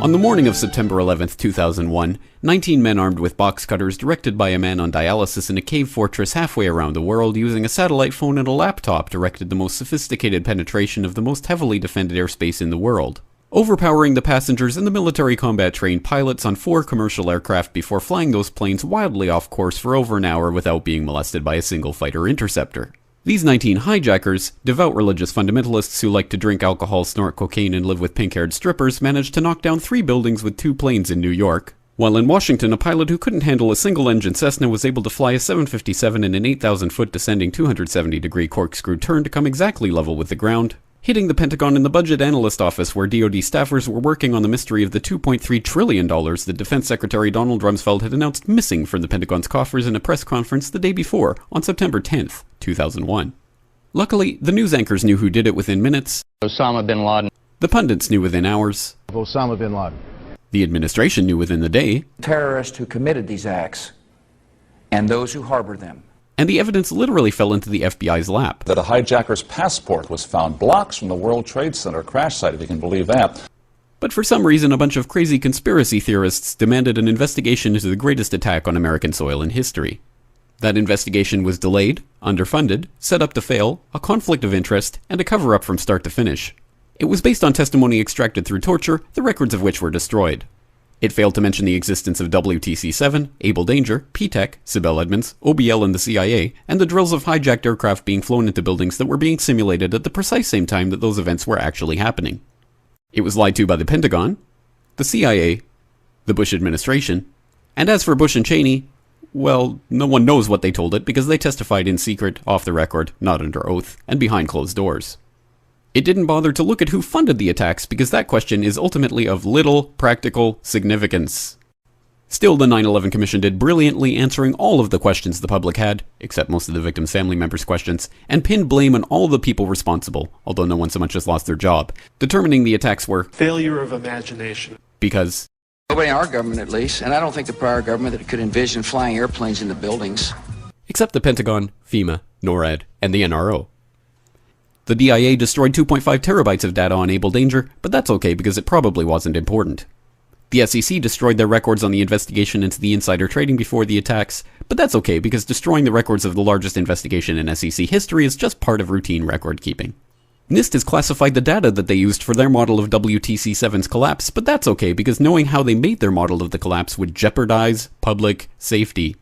On the morning of September 11, 2001, 19 men armed with box cutters directed by a man on dialysis in a cave fortress halfway around the world using a satellite phone and a laptop directed the most sophisticated penetration of the most heavily defended airspace in the world, overpowering the passengers and the military combat-trained pilots on 4 commercial aircraft before flying those planes wildly off course for over an hour without being molested by a single fighter interceptor. These 19 hijackers, devout religious fundamentalists who like to drink alcohol, snort cocaine, and live with pink-haired strippers, managed to knock down 3 buildings with 2 planes in New York, while in Washington a pilot who couldn't handle a single-engine Cessna was able to fly a 757 in an 8,000-foot descending 270-degree corkscrew turn to come exactly level with the ground, hitting the Pentagon in the budget analyst office where DoD staffers were working on the mystery of the $2.3 trillion that Defense Secretary Donald Rumsfeld had announced missing from the Pentagon's coffers in a press conference the day before, on September 10th, 2001. Luckily, the news anchors knew who did it within minutes. Osama bin Laden. The pundits knew within hours. Osama bin Laden. The administration knew within the day. Terrorists who committed these acts and those who harbored them. And the evidence literally fell into the FBI's lap. That a hijacker's passport was found blocks from the World Trade Center crash site, if you can believe that. But for some reason, a bunch of crazy conspiracy theorists demanded an investigation into the greatest attack on American soil in history. That investigation was delayed, underfunded, set up to fail, a conflict of interest, and a cover-up from start to finish. It was based on testimony extracted through torture, the records of which were destroyed. It failed to mention the existence of WTC-7, Able Danger, P-TECH, Sibel Edmonds, OBL and the CIA, and the drills of hijacked aircraft being flown into buildings that were being simulated at the precise same time that those events were actually happening. It was lied to by the Pentagon, the CIA, the Bush administration, and as for Bush and Cheney, well, no one knows what they told it because they testified in secret, off the record, not under oath, and behind closed doors. It didn't bother to look at who funded the attacks because that question is ultimately of little practical significance. Still, the 9/11 Commission did brilliantly answering all of the questions the public had, except most of the victims' family members' questions, and pinned blame on all the people responsible, although no one so much as lost their job, determining the attacks were failure of imagination. Because Nobody in our government, at least, and I don't think the prior government that could envision flying airplanes into buildings. Except the Pentagon, FEMA, NORAD, and the NRO. The DIA destroyed 2.5 terabytes of data on Able Danger, but that's okay because it probably wasn't important. The SEC destroyed their records on the investigation into the insider trading before the attacks, but that's okay because destroying the records of the largest investigation in SEC history is just part of routine record keeping. NIST has classified the data that they used for their model of WTC-7's collapse, but that's okay because knowing how they made their model of the collapse would jeopardize public safety.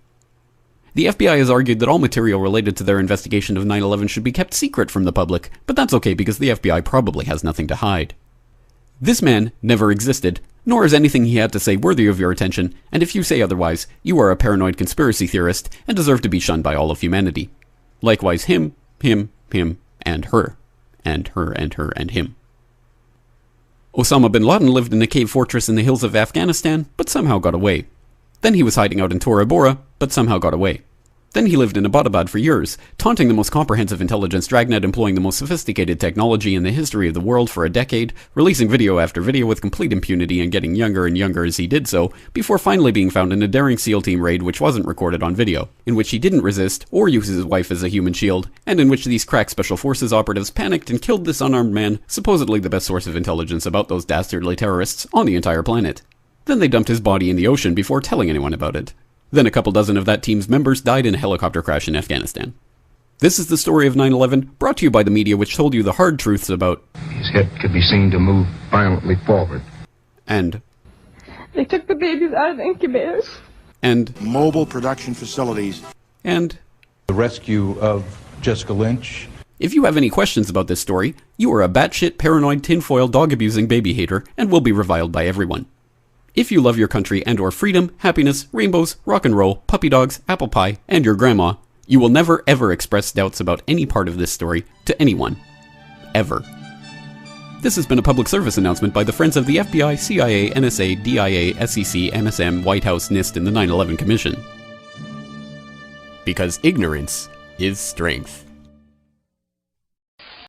The FBI has argued that all material related to their investigation of 9/11 should be kept secret from the public, but that's okay because the FBI probably has nothing to hide. This man never existed, nor is anything he had to say worthy of your attention, and if you say otherwise, you are a paranoid conspiracy theorist and deserve to be shunned by all of humanity. Likewise him, and her. And her, and her, and him. Osama bin Laden lived in a cave fortress in the hills of Afghanistan, but somehow got away. Then he was hiding out in Tora Bora, but somehow got away. Then he lived in Abbottabad for years, taunting the most comprehensive intelligence dragnet employing the most sophisticated technology in the history of the world for a decade, releasing video after video with complete impunity and getting younger and younger as he did so, before finally being found in a daring SEAL team raid which wasn't recorded on video, in which he didn't resist or use his wife as a human shield, and in which these crack special forces operatives panicked and killed this unarmed man, supposedly the best source of intelligence about those dastardly terrorists on the entire planet. Then they dumped his body in the ocean before telling anyone about it. Then a couple dozen of that team's members died in a helicopter crash in Afghanistan. This is the story of 9/11, brought to you by the media which told you the hard truths about his head could be seen to move violently forward. And they took the babies out of the incubators. And mobile production facilities. And the rescue of Jessica Lynch. If you have any questions about this story, you are a batshit paranoid tinfoil dog-abusing baby hater and will be reviled by everyone. If you love your country and or freedom, happiness, rainbows, rock and roll, puppy dogs, apple pie, and your grandma, you will never ever express doubts about any part of this story to anyone. Ever. This has been a public service announcement by the Friends of the FBI, CIA, NSA, DIA, SEC, MSM, White House, NIST, and the 9/11 Commission. Because ignorance is strength.